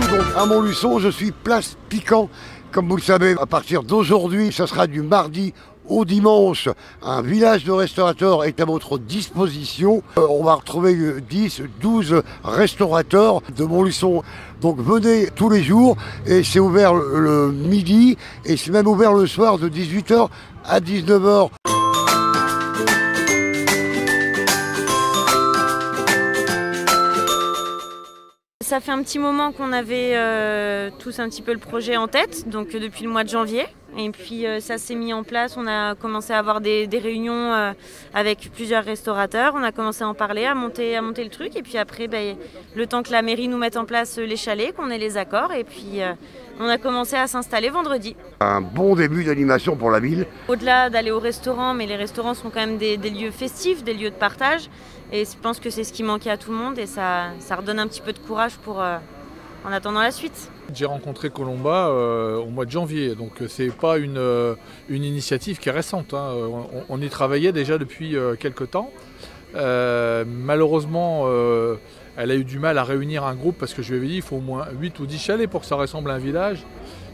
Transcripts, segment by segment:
donc à Montluçon, je suis place Piquant. Comme vous le savez, à partir d'aujourd'hui, ça sera du mardi au dimanche. Un village de restaurateurs est à votre disposition. On va retrouver 10, 12 restaurateurs de Montluçon. Donc venez tous les jours et c'est ouvert le midi et c'est même ouvert le soir de 18 h à 19 h. Ça fait un petit moment qu'on avait tous un petit peu le projet en tête, donc depuis le mois de janvier. Et puis ça s'est mis en place, on a commencé à avoir des réunions avec plusieurs restaurateurs, on a commencé à en parler, à monter le truc. Et puis après, le temps que la mairie nous mette en place les chalets, qu'on ait les accords, et puis on a commencé à s'installer vendredi. Un bon début d'animation pour la ville. Au-delà d'aller au restaurant, mais les restaurants sont quand même des lieux festifs, des lieux de partage. Et je pense que c'est ce qui manquait à tout le monde et ça redonne un petit peu de courage pour en attendant la suite. J'ai rencontré Colomba au mois de janvier, donc c'est pas une initiative qui est récente. Hein. On y travaillait déjà depuis quelques temps. Malheureusement, elle a eu du mal à réunir un groupe parce que je lui avais dit il faut au moins 8 ou 10 chalets pour que ça ressemble à un village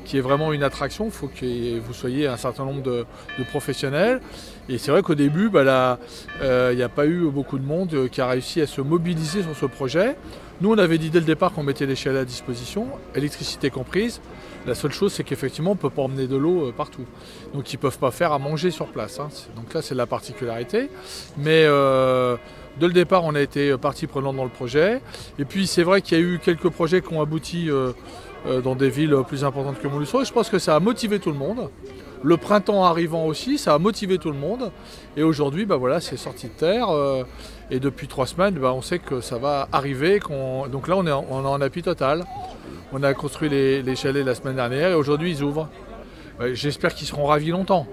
qui est vraiment une attraction. Il faut que vous soyez un certain nombre de professionnels. Et c'est vrai qu'au début, il n'y a pas eu beaucoup de monde qui a réussi à se mobiliser sur ce projet. Nous, on avait dit dès le départ qu'on mettait les chalets à disposition, électricité comprise. La seule chose, c'est qu'effectivement, on ne peut pas emmener de l'eau partout. Donc, ils ne peuvent pas faire à manger sur place. Hein. Donc là, c'est la particularité. Mais dès le départ, on a été partie prenante dans le projet. Et puis, c'est vrai qu'il y a eu quelques projets qui ont abouti dans des villes plus importantes que Montluçon. Et je pense que ça a motivé tout le monde. Le printemps arrivant aussi, ça a motivé tout le monde. Et aujourd'hui, c'est sorti de terre. Et depuis 3 semaines, on sait que ça va arriver. Donc là, on est en appui total. On a construit les chalets la semaine dernière et aujourd'hui, ils ouvrent. J'espère qu'ils seront ravis longtemps.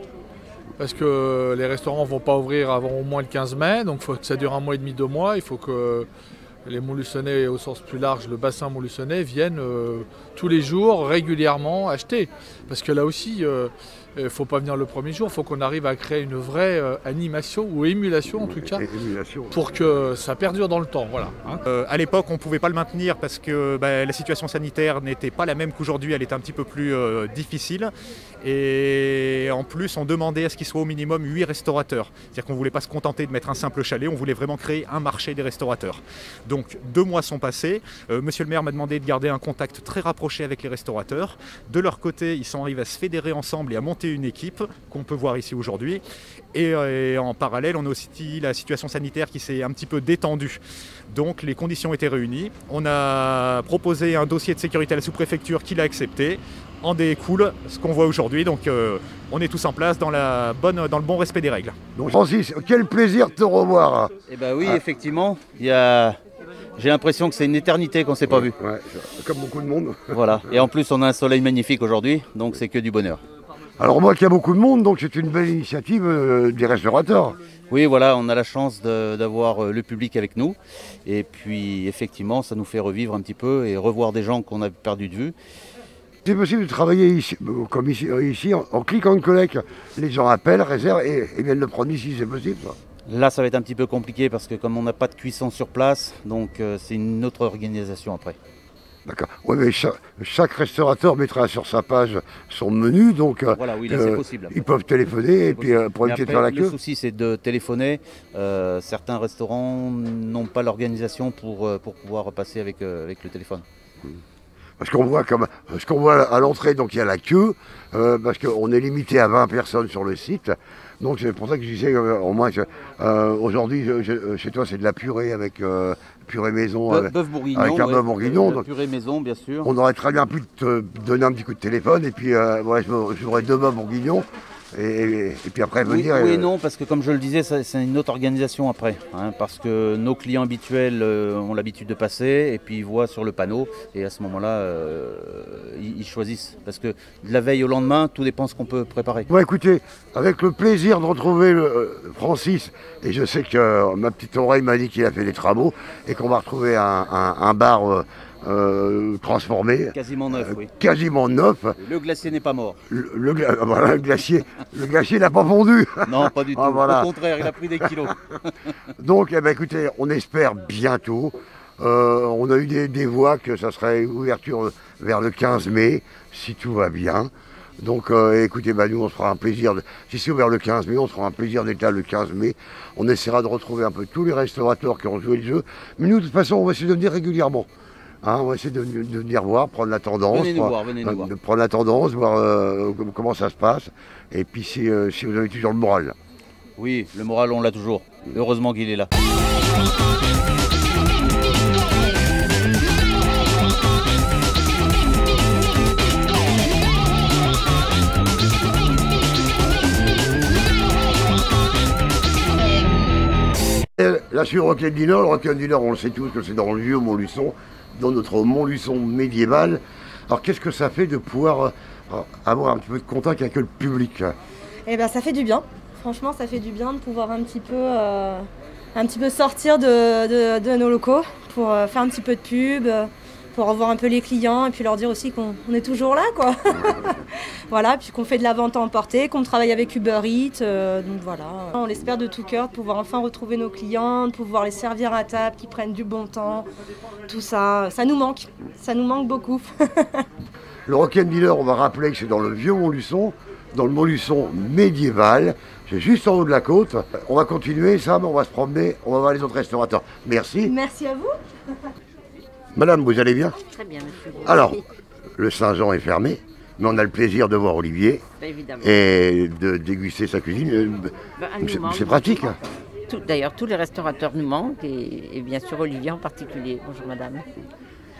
Parce que les restaurants ne vont pas ouvrir avant au moins le 15 mai. Donc il faut que ça dure 1 mois et demi, 2 mois. Il faut que les Montluçonnais, au sens plus large, le bassin montluçonnais, viennent tous les jours, régulièrement, acheter. Parce que là aussi, il ne faut pas venir le premier jour, il faut qu'on arrive à créer une vraie animation, ou émulation en tout cas, pour que ça perdure dans le temps. Voilà, hein. À l'époque, on ne pouvait pas le maintenir parce que la situation sanitaire n'était pas la même qu'aujourd'hui, elle était un petit peu plus difficile. Et en plus, on demandait à ce qu'il soit au minimum 8 restaurateurs. C'est-à-dire qu'on ne voulait pas se contenter de mettre un simple chalet, on voulait vraiment créer un marché des restaurateurs. Donc 2 mois sont passés, monsieur le maire m'a demandé de garder un contact très rapproché avec les restaurateurs. De leur côté, ils sont arrivés à se fédérer ensemble et à monter une équipe qu'on peut voir ici aujourd'hui. Et en parallèle, on a aussi la situation sanitaire qui s'est un petit peu détendue. Donc les conditions étaient réunies. On a proposé un dossier de sécurité à la sous-préfecture qui l'a accepté. En découle ce qu'on voit aujourd'hui. Donc on est tous en place dans le bon respect des règles. Donc Francis, quel plaisir de te revoir. Eh bien oui, effectivement, j'ai l'impression que c'est une éternité qu'on ne s'est pas vu. Ouais, comme beaucoup de monde. Voilà. Et en plus, on a un soleil magnifique aujourd'hui, donc c'est que du bonheur. Alors moi, qu'il y a beaucoup de monde, donc c'est une belle initiative des restaurateurs. Oui, voilà, on a la chance d'avoir le public avec nous. Et puis, effectivement, ça nous fait revivre un petit peu et revoir des gens qu'on a perdu de vue. C'est possible de travailler ici, comme ici en click and collect. Les gens appellent, réservent et viennent le prendre ici, c'est possible ça. Là, ça va être un petit peu compliqué parce que comme on n'a pas de cuisson sur place, donc c'est une autre organisation après. D'accord. Oui, mais chaque restaurateur mettra sur sa page son menu, donc voilà, oui, là, c'est possible. Ils peuvent téléphoner et puis pour éviter de faire la queue. Le souci, c'est de téléphoner. Certains restaurants n'ont pas l'organisation pour pouvoir passer avec le téléphone. Parce qu'on voit ce qu'on voit à l'entrée, donc il y a la queue, parce qu'on est limité à 20 personnes sur le site. Donc c'est pour ça que je disais, au moins, aujourd'hui, chez toi, c'est de la purée avec purée maison, bœuf bourguignon, avec un bœuf bourguignon. Donc, purée maison, bien sûr. On aurait très bien pu te donner un petit coup de téléphone, et puis j'aurais 2 bœufs bourguignons. Et puis après venir... Oui et non, parce que comme je le disais, c'est une autre organisation après. Hein, parce que nos clients habituels ont l'habitude de passer et puis ils voient sur le panneau et à ce moment-là, ils choisissent. Parce que de la veille au lendemain, tout dépend de ce qu'on peut préparer. Bon écoutez, avec le plaisir de retrouver Francis, et je sais que ma petite oreille m'a dit qu'il a fait des travaux et qu'on va retrouver un bar... transformé. Quasiment neuf, oui. Quasiment neuf. Le glacier n'est pas mort. Voilà, le glacier n'a pas fondu. Non, pas du tout. Voilà. Au contraire, il a pris des kilos. Donc, écoutez, on espère bientôt On a eu des voix que ça serait ouverture vers le 15 mai, si tout va bien. Donc écoutez, nous on se fera un plaisir, si c'est ouvert le 15 mai, on se fera un plaisir d'être là le 15 mai. On essaiera de retrouver un peu tous les restaurateurs qui ont joué le jeu. Mais nous de toute façon on va essayer de venir régulièrement. Hein, on va essayer de venir voir, prendre la tendance, Venez nous voir, venez nous voir. prendre la tendance, voir comment ça se passe. Et puis si vous avez toujours le moral. Oui, le moral on l'a toujours. Heureusement qu'il est là. Là sur le Rock'n Dinner, on le sait tous que c'est dans le vieux Montluçon, dans notre Montluçon médiéval. Alors qu'est-ce que ça fait de pouvoir avoir un petit peu de contact avec le public? Eh ben ça fait du bien. Franchement, ça fait du bien de pouvoir un petit peu sortir de nos locaux pour faire un petit peu de pub, pour revoir un peu les clients et puis leur dire aussi qu'on est toujours là, quoi. Voilà, puis qu'on fait de la vente à emporter, qu'on travaille avec Uber Eats, donc voilà. On l'espère de tout cœur de pouvoir enfin retrouver nos clients, de pouvoir les servir à table, qu'ils prennent du bon temps. Tout ça, ça nous manque beaucoup. Le Rock'n Dinner, on va rappeler que c'est dans le vieux Montluçon, dans le Montluçon médiéval. C'est juste en haut de la côte. On va continuer, Sam, on va se promener, on va voir les autres restaurateurs. Merci. Merci à vous. Madame, vous allez bien? Très bien, monsieur. Alors, le Saint-Jean est fermé, mais on a le plaisir de voir Olivier Évidemment. et de déguster sa cuisine. C'est pratique. Hein. D'ailleurs, tous les restaurateurs nous manquent et bien sûr Olivier en particulier. Bonjour madame.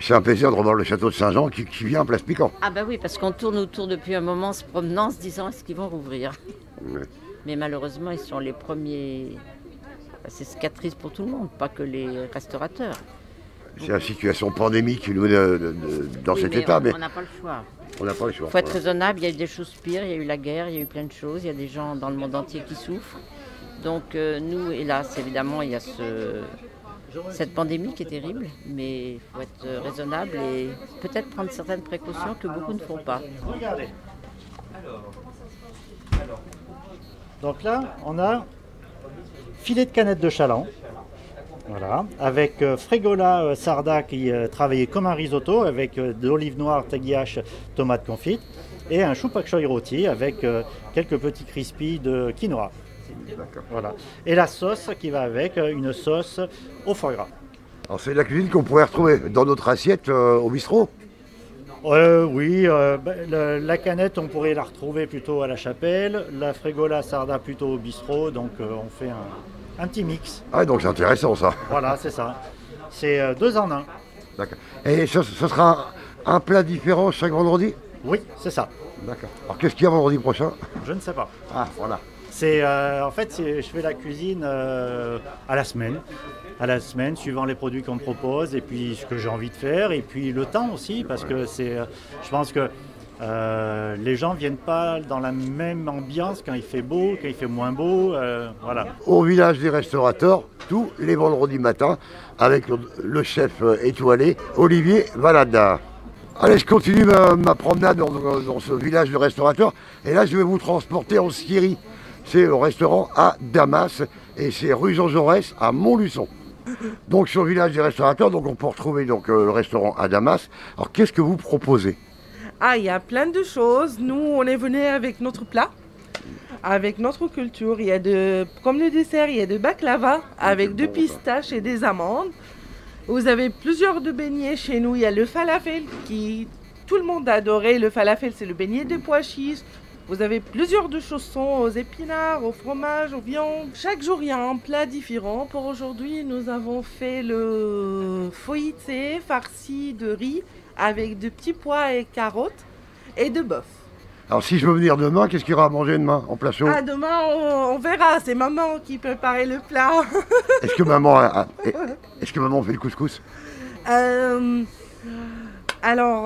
C'est un plaisir de revoir le château de Saint-Jean qui vient à Place Piquant. Ah bah oui, parce qu'on tourne autour depuis un moment, en se promenant, en se disant est-ce qu'ils vont rouvrir. Ouais. Mais malheureusement, ils sont les premiers. C'est cicatrice pour tout le monde, pas que les restaurateurs. C'est la situation pandémique qui nous met dans Oui, cet mais état, mais on n'a pas le choix. on n'a pas le choix. Il faut être raisonnable, il y a eu des choses pires, il y a eu la guerre, il y a eu plein de choses, il y a des gens dans le monde entier qui souffrent. Donc nous, hélas, évidemment, il y a cette pandémie qui est terrible, mais il faut être raisonnable et peut-être prendre certaines précautions que beaucoup ne font pas. Regardez. Donc là, on a filet de canette de chaland. Voilà, avec Frégola Sarda qui travaillait comme un risotto avec de l'olive noire, tagliache, tomate confite et un chou pak choy rôti avec quelques petits crispy de quinoa. Voilà. Et la sauce qui va avec, une sauce au foie gras. Alors c'est de la cuisine qu'on pourrait retrouver dans notre assiette au bistrot. Oui, la canette on pourrait la retrouver plutôt à la Chapelle, la Frégola Sarda plutôt au bistrot, donc on fait un petit mix. Ah donc c'est intéressant ça. Voilà, c'est ça. C'est 2 en 1. D'accord. Et ce sera un plat différent chaque vendredi? Oui, c'est ça. D'accord. Alors qu'est-ce qu'il y a vendredi prochain? Je ne sais pas. Ah voilà. En fait, je fais la cuisine à la semaine, suivant les produits qu'on me propose et puis ce que j'ai envie de faire et puis le temps aussi parce que je pense que les gens viennent pas dans la même ambiance quand il fait beau, quand il fait moins beau, voilà. Au village des restaurateurs, tous les vendredis matins, avec le chef étoilé, Olivier Valada. Allez, je continue ma promenade dans ce village de restaurateurs et là je vais vous transporter en Syrie. C'est le restaurant à Damas et c'est rue Jean Jaurès à Montluçon. Donc sur le village des restaurateurs, donc on peut retrouver le restaurant à Damas. Alors qu'est-ce que vous proposez? Ah, il y a plein de choses. Nous, on est venu avec notre plat, avec notre culture. Il y a comme le dessert, il y a de baklava avec de pistaches et des amandes. Vous avez plusieurs de beignets chez nous. Il y a le falafel qui tout le monde a adoré. Le falafel, c'est le beignet de pois chiches. Vous avez plusieurs de chaussons aux épinards, au fromage, aux viandes. Chaque jour, il y a un plat différent. Pour aujourd'hui, nous avons fait le feuilleté farci de riz avec de petits pois et carottes et de bœuf. Alors si je veux venir demain, qu'est-ce qu'il y aura à manger demain en plat chaud? Ah, demain, on verra. C'est maman qui préparait le plat. Est-ce que maman fait le couscous? Alors,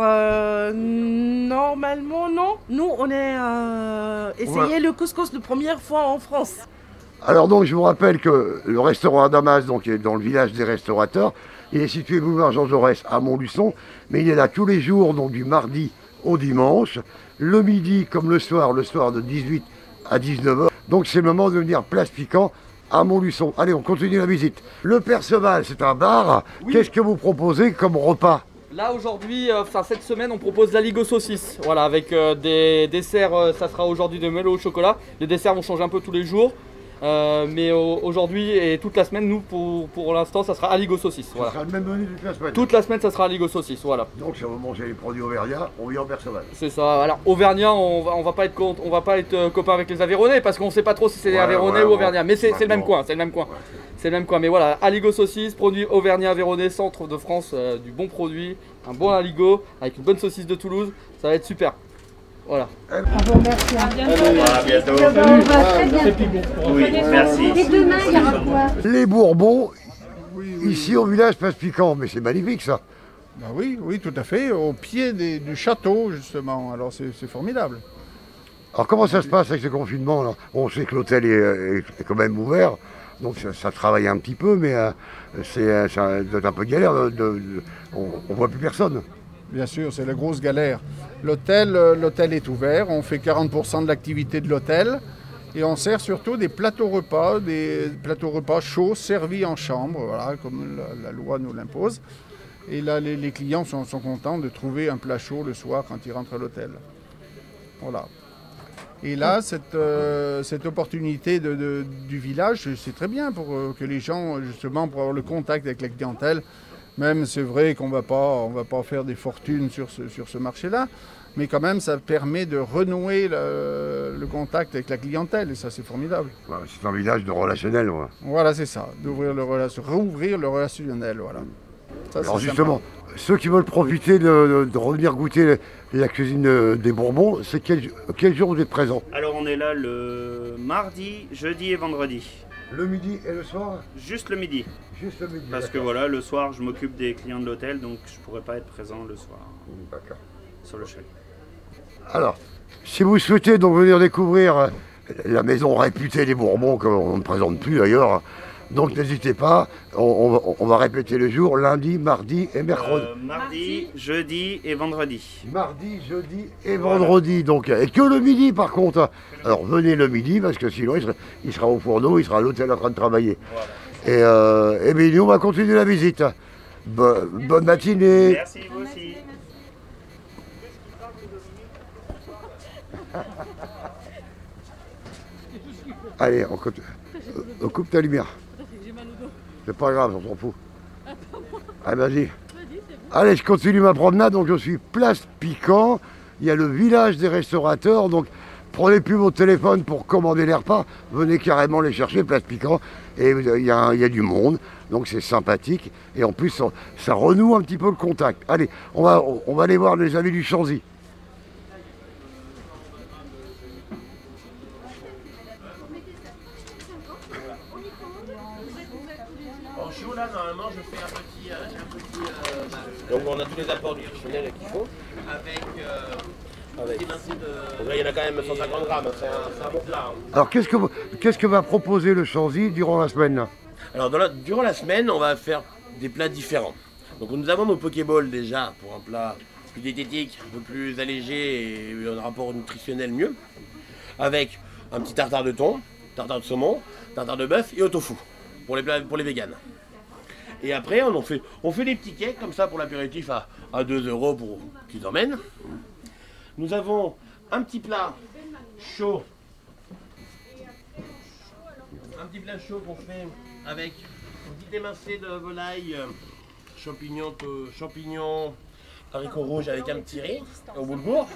normalement, non. Nous, on a essayé le couscous la première fois en France. Alors donc, je vous rappelle que le restaurant à Damas, donc, est dans le village des restaurateurs. Il est situé boulevard Jean Jaurès à Montluçon, mais il est là tous les jours, donc du mardi au dimanche, le midi comme le soir de 18 à 19h. Donc c'est le moment de venir Place Piquant à Montluçon. Allez, on continue la visite. Le Perceval, c'est un bar. Oui. Qu'est-ce que vous proposez comme repas? Là aujourd'hui, cette semaine, on propose l'aligo saucisse. Voilà, avec des desserts, ça sera aujourd'hui de Melo au chocolat. Les desserts vont changer un peu tous les jours. Mais aujourd'hui et toute la semaine, nous pour l'instant, ça sera aligo saucisse. Ça Voilà. sera le même menu toute la semaine. Toute la semaine, ça sera aligo saucisse. Voilà. Donc si on veut manger les produits auvergnats, on vient au Perceval. C'est ça. Alors Auvergnat, on va pas être copains avec les Aveyronais parce qu'on sait pas trop si c'est Aveyronais ou Auvergnat. Mais c'est le même coin, c'est le même coin. C'est le même coin. Mais voilà, aligo saucisse, produit Auvergnat, Aveyronais, centre de France, du bon produit, un bon aligo avec une bonne saucisse de Toulouse. Ça va être super. Voilà. On vous remercie. À bientôt. Oui, merci. Et demain, il y aura quoi? Les Bourbons, ici au village Place Piquant, mais c'est magnifique ça. Ben oui, oui, tout à fait, au pied du château justement, alors c'est formidable. Alors comment ça se passe avec ce confinement là? On sait que l'hôtel est quand même ouvert, donc ça travaille un petit peu, mais ça doit être un peu galère, on voit plus personne. Bien sûr, c'est la grosse galère. L'hôtel est ouvert, on fait 40% de l'activité de l'hôtel et on sert surtout des plateaux repas chauds servis en chambre, voilà, comme la loi nous l'impose. Et là, les clients sont contents de trouver un plat chaud le soir quand ils rentrent à l'hôtel. Voilà. Et là, cette opportunité du village, c'est très bien pour que les gens, justement, pour avoir le contact avec la clientèle. Même c'est vrai qu'on va pas faire des fortunes sur ce marché-là, mais quand même ça permet de renouer le contact avec la clientèle et ça c'est formidable. Ouais, c'est un village de relationnel. Ouais. Voilà, c'est ça, rouvrir le relationnel, voilà. Ça, alors justement, ceux qui veulent profiter de revenir goûter la cuisine des Bourbons, c'est quel jour vous êtes présent? Alors on est là le mardi, jeudi et vendredi. Le midi et le soir? Juste le midi. Juste le midi. Parce que voilà, le soir, je m'occupe des clients de l'hôtel, donc je pourrais pas être présent le soir. D'accord. Sur le chalet. Alors, si vous souhaitez donc venir découvrir la maison réputée des Bourbons, qu'on ne présente plus d'ailleurs, donc n'hésitez pas, on va répéter le jour, lundi, mardi et mercredi. Mardi, jeudi et vendredi. Mardi, jeudi et vendredi, donc, et que le midi par contre. Alors venez le midi, parce que sinon il sera au fourneau, il sera à l'hôtel en train de travailler. Voilà. Et bien nous on va continuer la visite. Bonne matinée. Merci, vous aussi. Allez, on coupe ta lumière. C'est pas grave, on s'en fout. Allez, vas-y. Allez, je continue ma promenade, donc je suis place Piquant. Il y a le village des restaurateurs, donc prenez plus votre téléphone pour commander les repas, venez carrément les chercher, place Piquant. Et il y a du monde, donc c'est sympathique. Et en plus, ça renoue un petit peu le contact. Allez, on va aller voir les amis du Chanzy. Là, normalement, je fais un petit donc on a tous les apports nutritionnels qu'il faut. Avec il y en a quand même 150 grammes, c'est un bon plat. Hein. Alors qu'est-ce que va proposer le Chanzy durant la semaine là? Alors durant la semaine, on va faire des plats différents. Donc nous avons nos Pokéballs déjà pour un plat plus diététique, un peu plus allégé et un rapport nutritionnel mieux. Avec un petit tartare de thon, tartare de saumon, tartare de bœuf et au tofu pour les véganes. Et après, on fait des petits cakes comme ça pour l'apéritif à 2 € pour qu'ils emmènent. Nous avons un petit plat chaud. Un petit plat chaud qu'on fait avec un petit émincé de volaille, champignons, haricots rouges avec un petit riz au boulgour.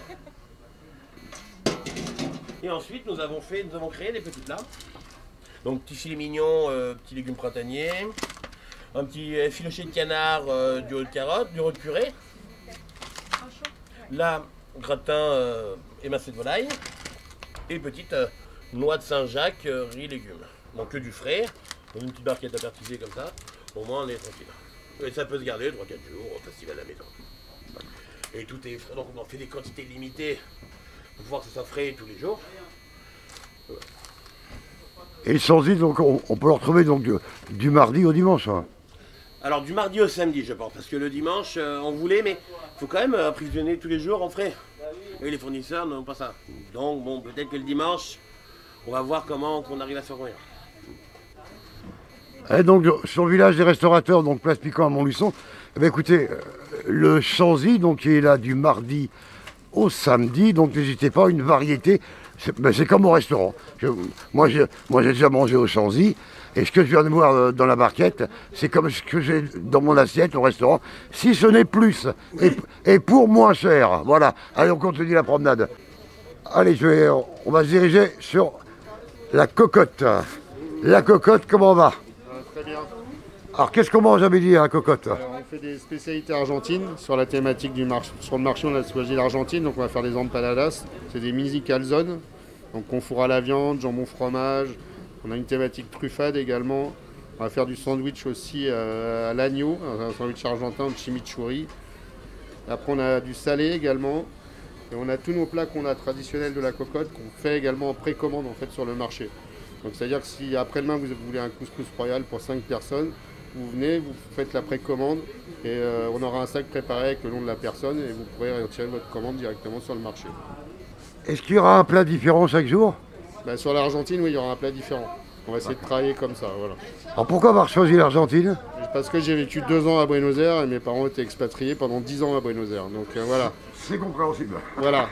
Et ensuite, nous avons créé des petits plats. Donc, petit filet mignon, petits légumes printaniers. Un petit filoché de canard, du haut de carotte, du haut de purée. Là, gratin émincé de volaille. Et une petite noix de Saint-Jacques, riz, légumes. Donc que du frais, dans une petite barquette apertisée comme ça. Au moins on est tranquille. Et ça peut se garder 3-4 jours facile à la maison. Et tout est frais, donc on fait des quantités limitées pour pouvoir que ça soit frais tous les jours. Et le Chanzy, donc on peut le retrouver donc du mardi au dimanche. Hein. Alors du mardi au samedi je pense, parce que le dimanche on voulait, mais il faut quand même approvisionner tous les jours en frais. Et les fournisseurs n'ont pas ça. Donc bon, peut-être que le dimanche, on va voir comment on arrive à se revenir. Et donc sur le village des restaurateurs, donc place Piquant à Montluçon, eh bien, écoutez, le Chanzy, donc qui est là du mardi au samedi, donc n'hésitez pas, une variété, c'est comme au restaurant. Moi j'ai déjà mangé au Chanzy, et ce que je viens de voir dans la barquette, c'est comme ce que j'ai dans mon assiette au restaurant, si ce n'est plus, et pour moins cher. Voilà, allez, on continue la promenade. Allez, on va se diriger sur la cocotte. La cocotte, comment on va? Très bien. Alors, qu'est-ce qu'on mange à midi à la cocotte? On fait des spécialités argentines sur la thématique du marché. Sur le marché, on a choisi l'Argentine, donc on va faire des empanadas. C'est des mini calzones, donc on fourre à la viande, jambon fromage. On a une thématique truffade également. On va faire du sandwich aussi à l'agneau, un sandwich argentin de chimichurri. Après, on a du salé également. Et on a tous nos plats qu'on a traditionnels de la cocotte qu'on fait également en précommande en fait sur le marché. Donc c'est-à-dire que si après-demain vous voulez un couscous royal pour 5 personnes, vous venez, vous faites la précommande et on aura un sac préparé avec le nom de la personne et vous pourrez retirer votre commande directement sur le marché. Est-ce qu'il y aura un plat différent chaque jour? Sur l'Argentine, oui, il y aura un plat différent. On va essayer de travailler comme ça, voilà. Alors pourquoi avoir choisi l'Argentine? Parce que j'ai vécu 2 ans à Buenos Aires et mes parents étaient expatriés pendant 10 ans à Buenos Aires. Donc voilà. C'est compréhensible. Voilà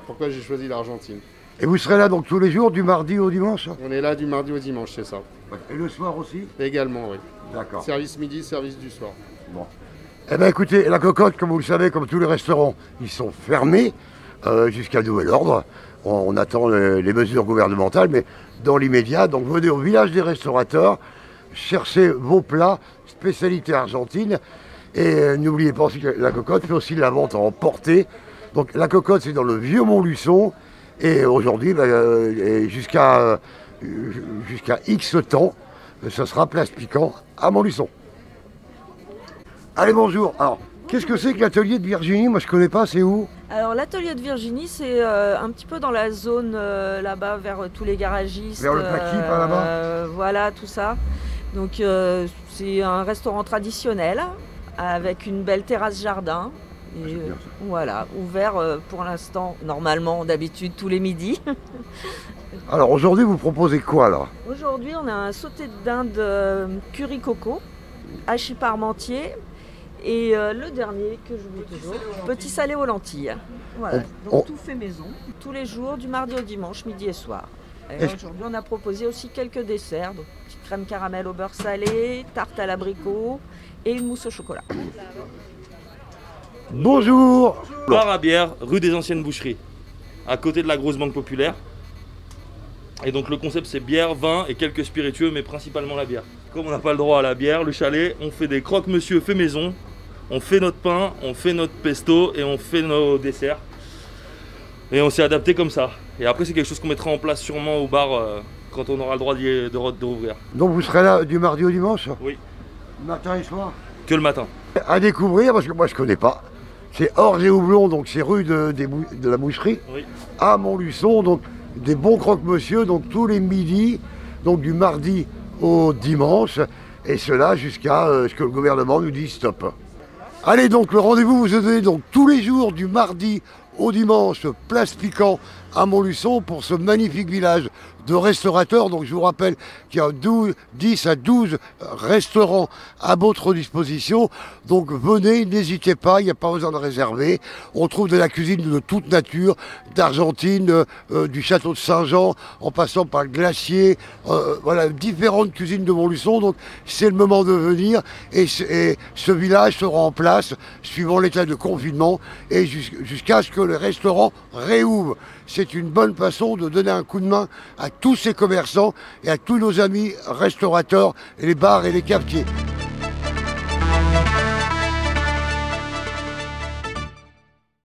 pourquoi j'ai choisi l'Argentine. Et vous serez là donc tous les jours, du mardi au dimanche? On est là du mardi au dimanche, c'est ça. Et le soir aussi? Également, oui. D'accord. Service midi, service du soir. Bon. Eh bien écoutez, la cocotte, comme vous le savez, comme tous les restaurants, ils sont fermés jusqu'à nouvel ordre. On attend les mesures gouvernementales, mais dans l'immédiat, donc venez au village des restaurateurs, cherchez vos plats, spécialité argentine, et n'oubliez pas aussi que la cocotte fait aussi de la vente en portée. Donc la cocotte, c'est dans le vieux Montluçon, et aujourd'hui, jusqu'à X temps, ce sera place Piquant à Montluçon. Allez, bonjour. Alors, qu'est-ce que c'est que l'atelier de Virginie? Moi, je connais pas, c'est où? Alors, l'atelier de Virginie, c'est un petit peu dans la zone là-bas, vers tous les garagistes. Vers le Paquis, par là-bas? Voilà, tout ça. Donc, c'est un restaurant traditionnel, avec une belle terrasse jardin. Et, voilà, ouvert pour l'instant, normalement, d'habitude, tous les midis. Alors, aujourd'hui, vous proposez quoi, là? Aujourd'hui, on a un sauté de dinde curry coco, hachis parmentier. Et le dernier que je vous toujours, petit salé aux lentilles. Voilà, donc tout fait maison, tous les jours, du mardi au dimanche, midi et soir. Et aujourd'hui, on a proposé aussi quelques desserts, donc petite crème caramel au beurre salé, tarte à l'abricot et une mousse au chocolat. Bonjour. Bar à bière, rue des Anciennes Boucheries, à côté de la grosse banque populaire. Et donc le concept c'est bière, vin et quelques spiritueux, mais principalement la bière. Comme on n'a pas le droit à la bière, le chalet, on fait des croque-monsieur fait maison. On fait notre pain, on fait notre pesto et on fait nos desserts. Et on s'est adapté comme ça. Et après c'est quelque chose qu'on mettra en place sûrement au bar quand on aura le droit de rouvrir. Donc vous serez là du mardi au dimanche? Oui. Matin et soir? Que le matin. À découvrir, parce que moi je connais pas. C'est Orge et Houblon, donc c'est rue de la Boucherie, oui. À Montluçon, donc des bons croque-monsieur, donc tous les midis, donc du mardi au dimanche, et cela jusqu'à ce que le gouvernement nous dise stop. Allez, donc le rendez-vous vous est donné donc tous les jours du mardi au dimanche, place Piquant à Montluçon pour ce magnifique village de restaurateurs. Donc je vous rappelle qu'il y a 10 à 12 restaurants à votre disposition. Donc venez, n'hésitez pas, il n'y a pas besoin de réserver. On trouve de la cuisine de toute nature, d'Argentine, du château de Saint-Jean, en passant par le glacier, voilà, différentes cuisines de Montluçon. Donc c'est le moment de venir et ce village sera en place suivant l'état de confinement et jusqu'à ce que le restaurant réouvre. C'est une bonne façon de donner un coup de main à tous ces commerçants et à tous nos amis restaurateurs, les bars et les cafetiers.